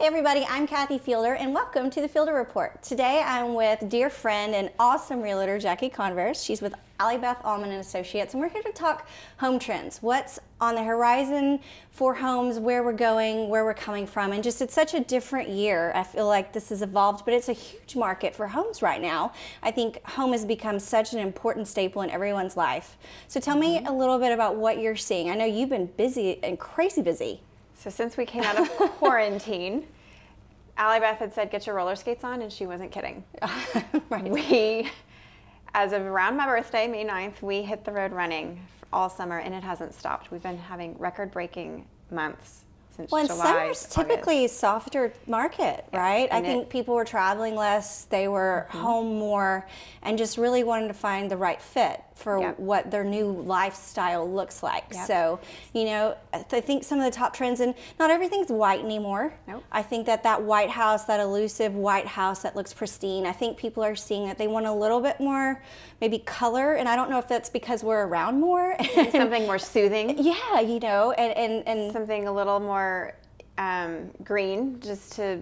Hey everybody, I'm Kathy Fielder and welcome to the Fielder Report. Today I'm with dear friend and awesome realtor Jackie Converse. She's with Beth Allman and Associates, and we're here to talk home trends. What's on the horizon for homes, where we're going, where we're coming from, and just it's such a different year. I feel like this has evolved, but it's a huge market for homes right now. I think home has become such an important staple in everyone's life. So tell me a little bit about what you're seeing. I know you've been busy and crazy busy. So since we came out of quarantine, Beth had said, get your roller skates on, and she wasn't kidding. Right. We, as of around my birthday, May 9th, we hit the road running all summer, and it hasn't stopped. We've been having record-breaking months since Well, and July, summer's typically a softer market, right? I and think people were traveling less, they were home more, and just really wanted to find the right fit for what their new lifestyle looks like. So, you know, I think some of the top trends, and not everything's white anymore. Nope. I think that White House, that elusive White House that looks pristine, I think people are seeing that they want a little bit more maybe color, and I don't know if that's because we're around more. something more soothing. Yeah, you know, and something a little more green, just to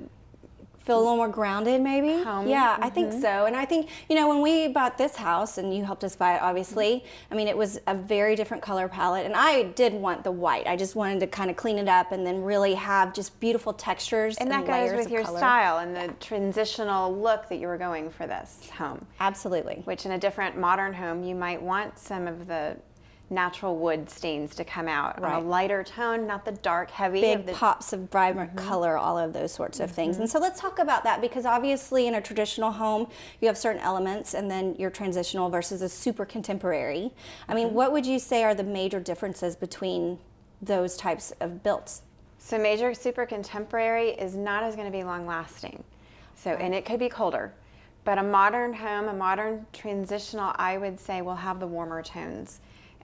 feel a little more grounded, maybe. Home. Yeah, I think so. And I think, you know, when we bought this house, and you helped us buy it, obviously, I mean, it was a very different color palette, and I did want the white. I just wanted to kind of clean it up and then really have just beautiful textures and that layers goes with of your color. style and the transitional look that you were going for this home. Absolutely. Which in a different modern home, you might want some of the natural wood stains to come out on a lighter tone, not the dark, heavy. Big pops of vibrant color, all of those sorts of things. And so let's talk about that, because obviously in a traditional home, you have certain elements, and then your transitional versus a super contemporary. I mean, what would you say are the major differences between those types of builds? So major super contemporary is not as going to be long lasting. So, and it could be colder. But a modern home, a modern transitional, I would say, will have the warmer tones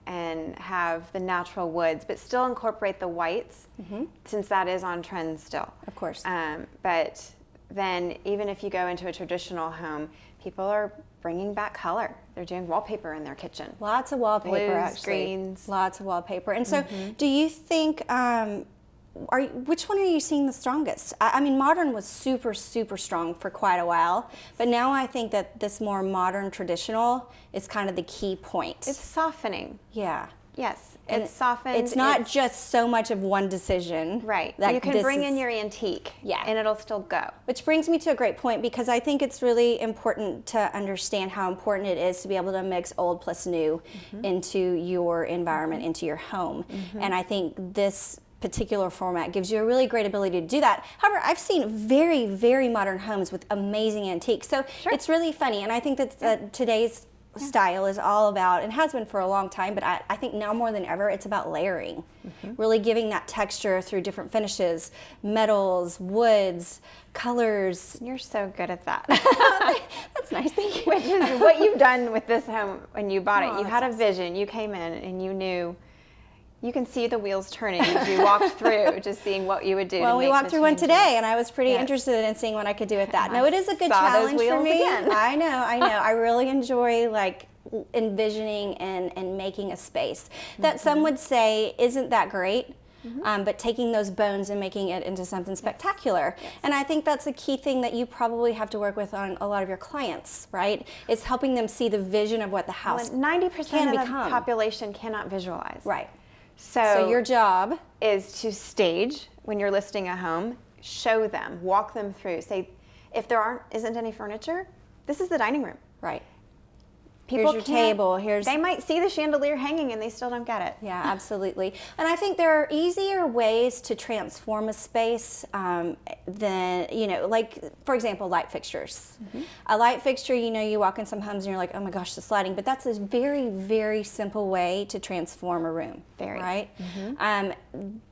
and have the natural woods, but still incorporate the whites, since that is on trend still. Of course. But then even if you go into a traditional home, people are bringing back color. They're doing wallpaper in their kitchen. Lots of wallpaper, Blues, actually. greens. Lots of wallpaper. And so do you think, which one are you seeing the strongest? I mean, modern was super, super strong for quite a while, but now I think that this more modern traditional is kind of the key point. It's softening. Yeah. Yes, And it's softened. It's not just so much of one decision. Right. Like You can bring in your antique, and it'll still go. Which brings me to a great point, because I think it's really important to understand how important it is to be able to mix old plus new into your environment, into your home. And I think this particular format gives you a really great ability to do that. However, I've seen very, very modern homes with amazing antiques. So it's really funny, and I think that today's style is all about, and has been for a long time, but I think now more than ever, it's about layering. Really giving that texture through different finishes, metals, woods, colors. You're so good at that. That's nice, thank you. Which is what you've done with this home when you bought it. Oh, You had a vision. You came in and you knew. You can see the wheels turning as you walked through, just seeing what you would do. Well, to we make walked the through one changes. today, and I was pretty interested in seeing what I could do with that. No, it is a good saw those challenge for wheels me. again. I know. I really enjoy like envisioning and making a space that some would say isn't that great. But taking those bones and making it into something spectacular. And I think that's a key thing that you probably have to work with on a lot of your clients, right? Is helping them see the vision of what the house 90% can of the become. population cannot visualize. Right. So your job is to stage, when you're listing a home, show them, walk them through. Say, if there isn't any furniture, this is the dining room. Right. People Here's your table. They might see the chandelier hanging and they still don't get it. Yeah, absolutely. And I think there are easier ways to transform a space than, you know, like, for example, light fixtures. A light fixture, you know, you walk in some homes and you're like, oh my gosh, the lighting. But that's a very, very simple way to transform a room. Right?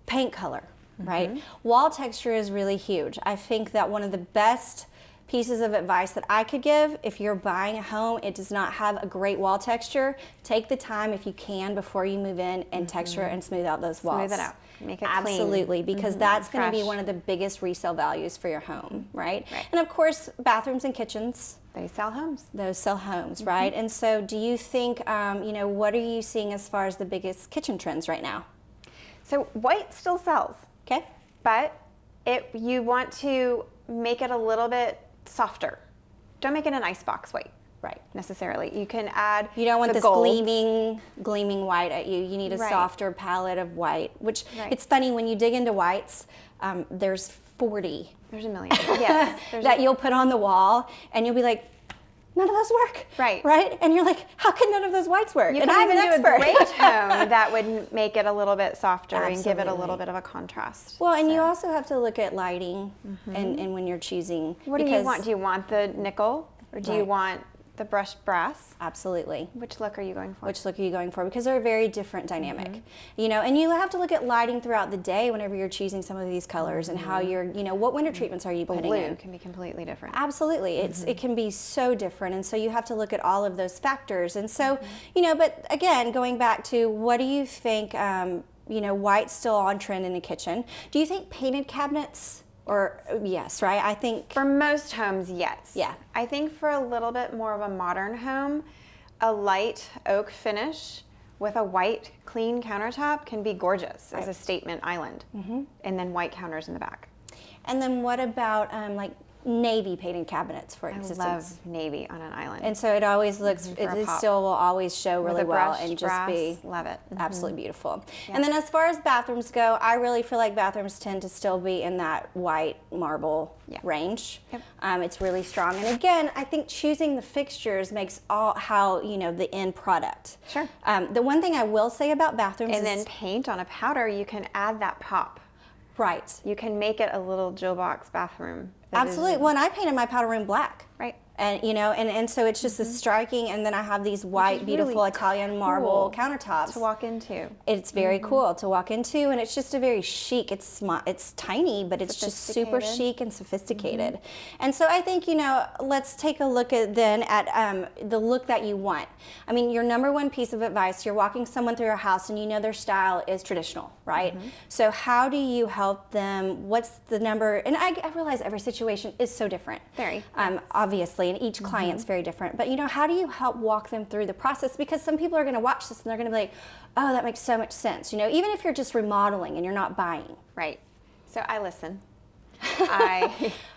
Paint color, right? Wall texture is really huge. I think that one of the best pieces of advice that I could give, if you're buying a home, it does not have a great wall texture, take the time, if you can, before you move in and texture and smooth out those walls. Smooth it out. Make it clean. Absolutely, because that's going to be Fresh. one of the biggest resale values for your home, right? And of course, bathrooms and kitchens. They sell homes. Those sell homes, right? And so do you think, you know, what are you seeing as far as the biggest kitchen trends right now? So white still sells. Okay. But You want to make it a little bit softer. Don't make it an icebox white. Right. Necessarily. You can add You don't want the this golds. gleaming white at you. You need a Right. softer palette of white, which Right. it's funny when you dig into whites, there's 40 There's a million. Yes. that you'll put on the wall and you'll be like, none of those work. Right. Right? And you're like, how can none of those whites work? You and can I'm even an do a expert. gray tone that would make it a little bit softer and give it a Absolutely. little bit of a contrast. Well, and So, you also have to look at lighting and when you're choosing. what do you want? Do you want the nickel or do you Right. want the brushed brass? Absolutely. Which look are you going for? Which look are you going for? Because they're a very different dynamic, you know, and you have to look at lighting throughout the day whenever you're choosing some of these colors and how you're, you know, what winter treatments are you putting Blue in? can be completely different. Absolutely. It can be so different. And so you have to look at all of those factors. And so, you know, but again, going back to what do you think, you know, white's still on trend in the kitchen. Do you think painted cabinets or yes, right? I think For most homes, yes. Yeah. I think for a little bit more of a modern home, a light oak finish with a white clean countertop can be gorgeous as a statement island. And then white counters in the back. And then what about like navy painted cabinets, for I instance? love navy on an island. And so it always looks, for a it pop. still will always show With really a well brushed and just brass, be love it. absolutely beautiful. And then as far as bathrooms go, I really feel like bathrooms tend to still be in that white marble range. Yep. It's really strong. And again, I think choosing the fixtures makes all how, you know, the end product. Sure. The one thing I will say about bathrooms And is then paint on a powder, you can add that pop. right. You can make it a little Jill box bathroom. that is- Absolutely. When I painted my powder room black. Right. And you know, and so it's just this striking, and then I have these white, beautiful really Italian marble cool countertops to walk into. It's very cool to walk into, and it's just a very chic. It's tiny, but it's just super Sophisticated. chic and sophisticated. And so I think, you know, let's take a look at the look that you want. I mean, your number one piece of advice: you're walking someone through your house, and you know their style is traditional, right? So how do you help them? What's the number? And I realize every situation is so different. Very. Obviously, and each client's very different. But you know, how do you help walk them through the process? Because some people are going to watch this and they're going to be like, "Oh, that makes so much sense." You know, even if you're just remodeling and you're not buying. Right. So I listen.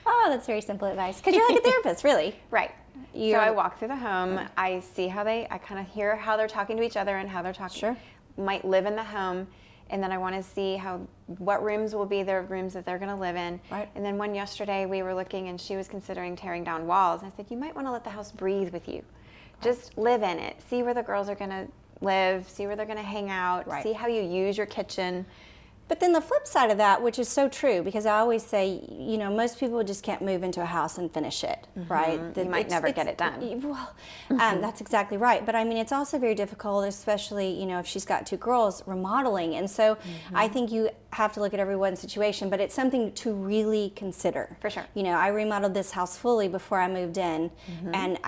Oh, that's very simple advice. Because you're like a therapist, really. Right. You're- So I walk through the home. I see I kind of hear how they're talking to each other and how they're talking. Sure. Might live in the home. And then I want to see what rooms will be the rooms that they're going to live in. Right. And then one yesterday we were looking and she was considering tearing down walls. And I said, you might want to let the house breathe with you. Just live in it. See where the girls are going to live. See where they're going to hang out. Right. See how you use your kitchen. But then the flip side of that, which is so true, because I always say, you know, most people just can't move into a house and finish it, right? You might never get it done. Well, that's exactly right. But I mean, it's also very difficult, especially, you know, if she's got two girls remodeling. And so I think you have to look at everyone's situation, but it's something to really consider. For sure. You know, I remodeled this house fully before I moved in, and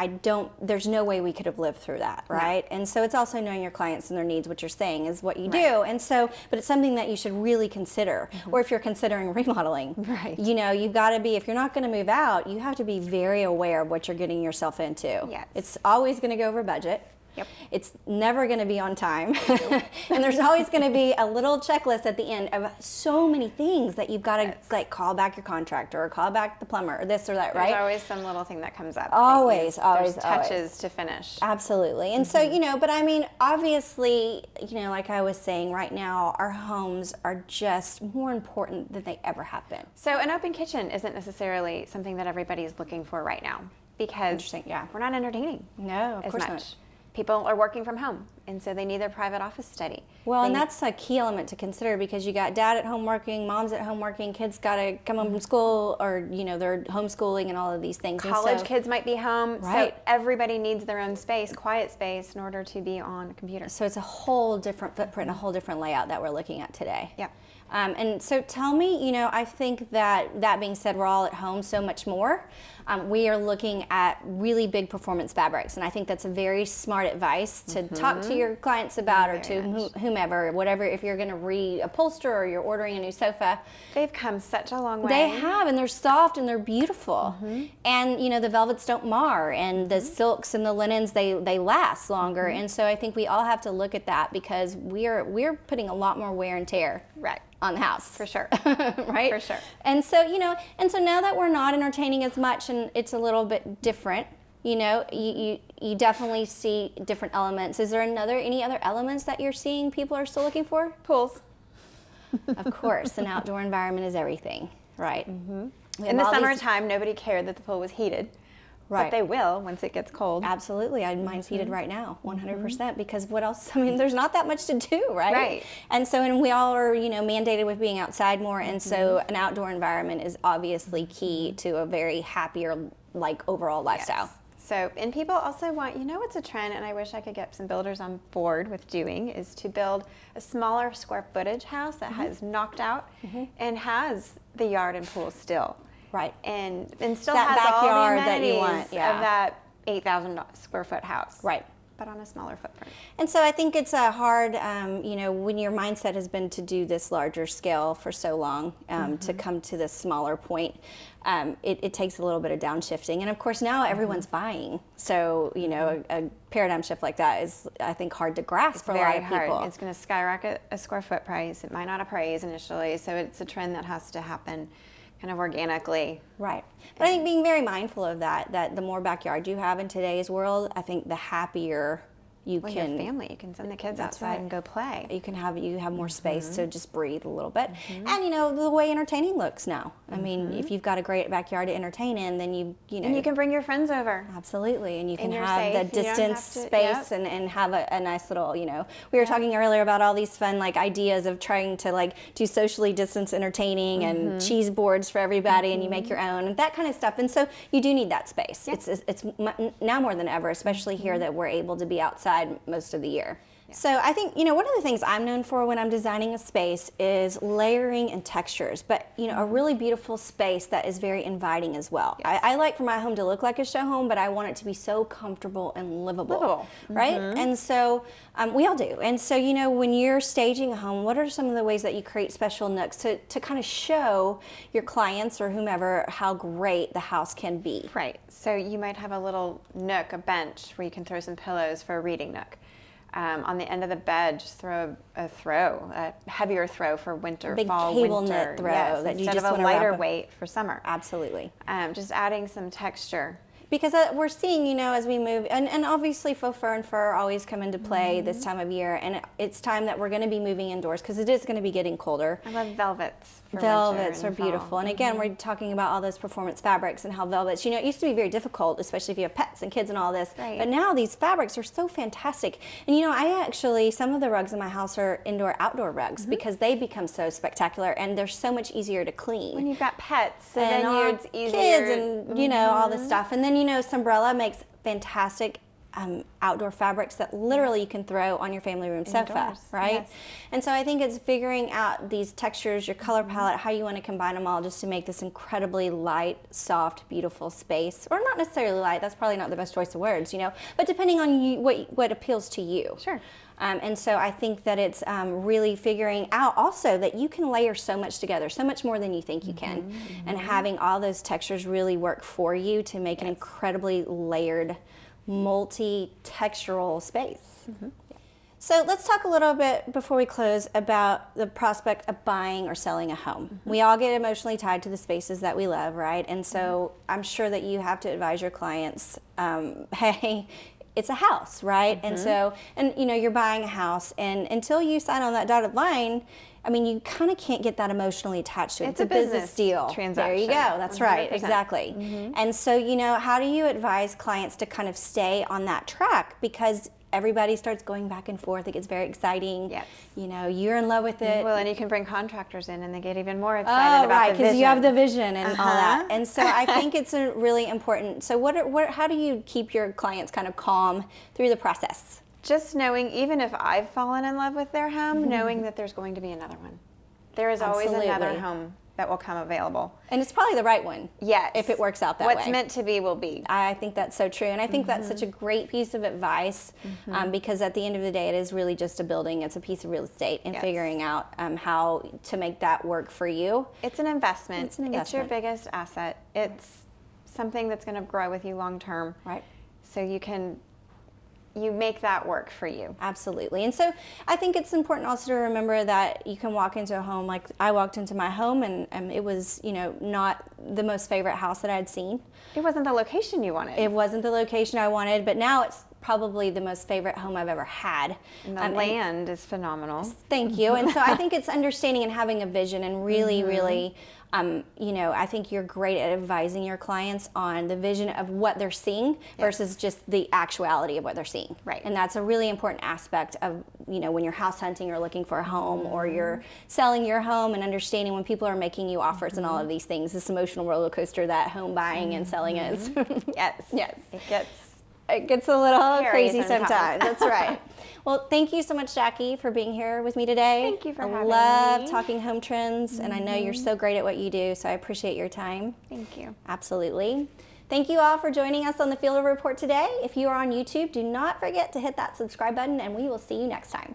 there's no way we could have lived through that, right? And so it's also knowing your clients and their needs. What you're saying is what you do. And so, but it's something that you should really consider. Or if you're considering remodeling, Right. you know, you've got to be, if you're not going to move out, you have to be very aware of what you're getting yourself into. Yes. It's always going to go over budget. Yep. It's never going to be on time. And there's always going to be a little checklist at the end of so many things that you've got to like call back your contractor or call back the plumber or this or that, right? There's always some little thing that comes up. Always, There's always, touches always. to finish. Absolutely. And so, you know, but I mean, obviously, you know, like I was saying, right now, our homes are just more important than they ever have been. So an open kitchen isn't necessarily something that everybody's looking for right now because Interesting, yeah. we're not entertaining No, of as course much. not. People are working from home, and so they need their private office study. Well, and They- that's a key element to consider because you got dad at home working, mom's at home working, kids got to come home from school or, you know, they're homeschooling and all of these things. And college so- kids might be home, Right. so everybody needs their own space, quiet space, in order to be on a computer. So it's a whole different footprint, a whole different layout that we're looking at today. Yep. And so tell me, you know, I think that being said, we're all at home so much more. We are looking at really big performance fabrics, and I think that's a very smart advice to talk to your clients about, or to whomever, whatever, if you're going to reupholster or you're ordering a new sofa. They've come such a long way. They have, and they're soft and they're beautiful. And, you know, the velvets don't mar, and the silks and the linens, they last longer. And so I think we all have to look at that, because we're putting a lot more wear and tear on the house. For sure. Right? For sure. And so, you know, and so now that we're not entertaining as much and it's a little bit different, you know, you definitely see different elements. Is there any other elements that you're seeing people are still looking for? Pools. Of course, an outdoor environment is everything, right? In the summertime, nobody cared that the pool was heated. Right. But they will once it gets cold. Absolutely. Mine's heated right now, 100%, because what else? I mean, there's not that much to do, right? Right. And so, and we all are, you know, mandated with being outside more, and so an outdoor environment is obviously key to a very happier, like, overall lifestyle. Yes. So, and people also want, you know what's a trend, and I wish I could get some builders on board with doing, is to build a smaller square footage house that has knocked out and has the yard and pool still. Right. And still That has all the backyard that amenities you want, of that 8,000 square foot house. Right. But on a smaller footprint. And so I think it's a hard, you know, when your mindset has been to do this larger scale for so long, to come to this smaller point, it takes a little bit of downshifting. And of course now everyone's buying. So, you know, a paradigm shift like that is, I think, hard to grasp for a lot of people. It's going to skyrocket a square foot price. It might not appraise initially. So it's a trend that has to happen kind of organically. Right. But I think being very mindful of that the more backyard you have in today's world, I think the happier you can. Your family, you can send the kids outside and go play. You have more space to just breathe a little bit. And, you know, the way entertaining looks now. I mean, if you've got a great backyard to entertain in, then you know. And you can bring your friends over. Absolutely. And you can you're have safe. the You don't distance have to- space and have a nice little, you know. We were talking earlier about all these fun, like, ideas of trying to, like, do socially distanced entertaining and cheese boards for everybody, and you make your own, and that kind of stuff. And so you do need that space. It's now more than ever, especially here that we're able to be outside most of the year. So I think, you know, one of the things I'm known for when I'm designing a space is layering and textures, but, you know, a really beautiful space that is very inviting as well. I like for my home to look like a show home, but I want it to be so comfortable and livable. Right? And so we all do. And so, you know, when you're staging a home, what are some of the ways that you create special nooks to kind of show your clients or whomever how great the house can be? Right. So you might have a little nook, a bench, where you can throw some pillows for a reading nook. On the end of the bed, just throw a heavier throw for winter, Big fall, cable winter. knit throw that you instead just of a wanna lighter wrap weight for summer. Absolutely. Just adding some texture. Because we're seeing, you know, as we move, and obviously faux fur and fur always come into play this time of year, and it's time that we're going to be moving indoors because it is going to be getting colder. I love velvets. For Velvets winter are and beautiful. fall. And again, we're talking about all those performance fabrics and how velvets, you know, it used to be very difficult, especially if you have pets and kids and all this. Right. But now these fabrics are so fantastic. And, you know, I actually, some of the rugs in my house are indoor-outdoor rugs because they become so spectacular and they're so much easier to clean. When you've got pets, so And then all it's easier. kids and, you know, all this stuff. And then, you know, Sombrella makes fantastic outdoor fabrics that literally you can throw on your family room sofa, Indoors, right? yes. And so I think it's figuring out these textures, your color palette, how you want to combine them all just to make this incredibly light, soft, beautiful space. Or not necessarily light, that's probably not the best choice of words, you know, but depending on you, what appeals to you. Sure. And so I think that it's really figuring out also that you can layer so much together, so much more than you think you can. And having all those textures really work for you to make an incredibly layered, multi-textural space. So let's talk a little bit before we close about the prospect of buying or selling a home. We all get emotionally tied to the spaces that we love, right? And so I'm sure that you have to advise your clients, hey, it's a house, right? And so, and you know, you're buying a house, and until you sign on that dotted line, I mean, you kind of can't get that emotionally attached to it. It's a business deal. transaction. There you go. That's right. 100%. Exactly. And so, you know, how do you advise clients to kind of stay on that track? Because everybody starts going back and forth. It gets very exciting. Yes. You know, you're in love with it. Well, and you can bring contractors in, and they get even more excited about right, the vision. because you have the vision and all that. And so I think it's a really important. So how do you keep your clients kind of calm through the process? Just knowing, even if I've fallen in love with their home, knowing that there's going to be another one. There is always another home. that will come available. And it's probably the right one. Yes. If it works out that way. What's meant to be will be. I think that's so true. And I think that's such a great piece of advice because at the end of the day, it is really just a building. It's a piece of real estate and figuring out how to make that work for you. It's an investment. It's an investment. It's your biggest asset. It's something that's going to grow with you long term. Right. So you make that work for you. Absolutely. And so I think it's important also to remember that you can walk into a home, like I walked into my home and it was, not the most favorite house that I'd seen. It wasn't the location you wanted. It wasn't the location I wanted, but now it's probably the most favorite home I've ever had. And the land is phenomenal. Thank you. And so I think it's understanding and having a vision and really, really, I think you're great at advising your clients on the vision of what they're seeing versus just the actuality of what they're seeing. Right. And that's a really important aspect of, when you're house hunting or looking for a home or you're selling your home and understanding when people are making you offers and all of these things, this emotional roller coaster that home buying and selling is. Yes. Yes. It It gets a little Scary crazy sometimes. sometimes. That's right. Well, thank you so much, Jackie, for being here with me today. Thank you for having me. I love talking home trends, and I know you're so great at what you do, so I appreciate your time. Thank you. Absolutely. Thank you all for joining us on the Field Report today. If you are on YouTube, do not forget to hit that subscribe button, and we will see you next time.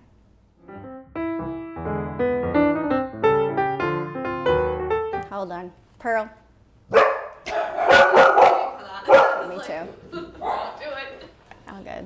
Hold on. Pearl. Me too. Do it. All good.